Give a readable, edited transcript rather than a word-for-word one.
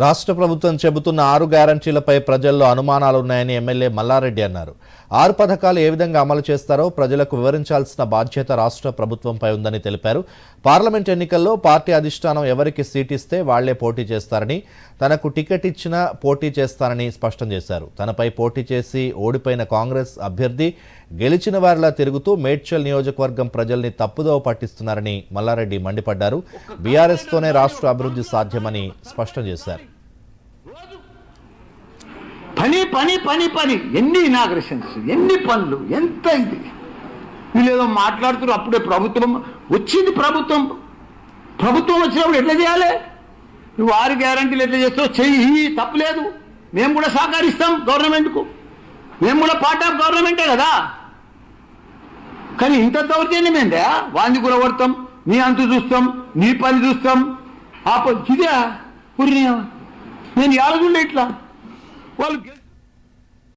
రాష్ట్ర ప్రభుత్వం చెబుతున్న 6 గ్యారంటీలపై ప్రజల్లో అనుమానాలున్నాయని ఎమ్మెల్యే మల్లారెడ్డి అన్నారు. 6 పథకాలు ఏ విధంగా అమలు చేస్తారో ప్రజలకు వివరించాల్సిన బాధ్యత రాష్ట్ర ప్రభుత్వంపై ఉందని తెలిపారు. పార్లమెంట్ ఎన్నికల్లో పార్టీ అధిష్టానం ఎవరికి సీట్ ఇస్తే వాళ్లే పోటీ చేస్తారని, తనకు టికెట్ ఇచ్చినా పోటీ చేస్తానని స్పష్టం చేశారు. తనపై పోటీ చేసి ఓడిపోయిన కాంగ్రెస్ అభ్యర్థి గెలిచిన వారిలా తిరుగుతూ మేడ్చల్ నియోజకవర్గం ప్రజల్ని తప్పుదోవ పట్టిస్తున్నారని మల్లారెడ్డి మండిపడ్డారు. బీఆర్ఎస్తోనే రాష్ట్ర అభివృద్ధి సాధ్యమని స్పష్టం చేశారు. పని పని పని పని ఎన్ని ఇనాగ్రేషన్స్, ఎన్ని పనులు, ఎంత ఇది. వీళ్ళేదో మాట్లాడుతున్నారు. అప్పుడే ప్రభుత్వం వచ్చింది. ప్రభుత్వం వచ్చినప్పుడు ఎట్లా చేయాలి? నువ్వు 6 గ్యారంటీలు ఎట్లా చేస్తావు చెయ్యి, తప్పులేదు. మేము కూడా సహకరిస్తాం గవర్నమెంట్కు. మేము కూడా పార్ట్ ఆఫ్ గవర్నమెంటే కదా. కానీ ఇంత దౌర్జన్యం ఏందా? వాంది కూడా కొడతాం, నీ అంతు చూస్తాం, నీ పని చూస్తాం. ఇదే పుణ్యం. నేను యాలగుండే ఇట్లా వాళ్ళు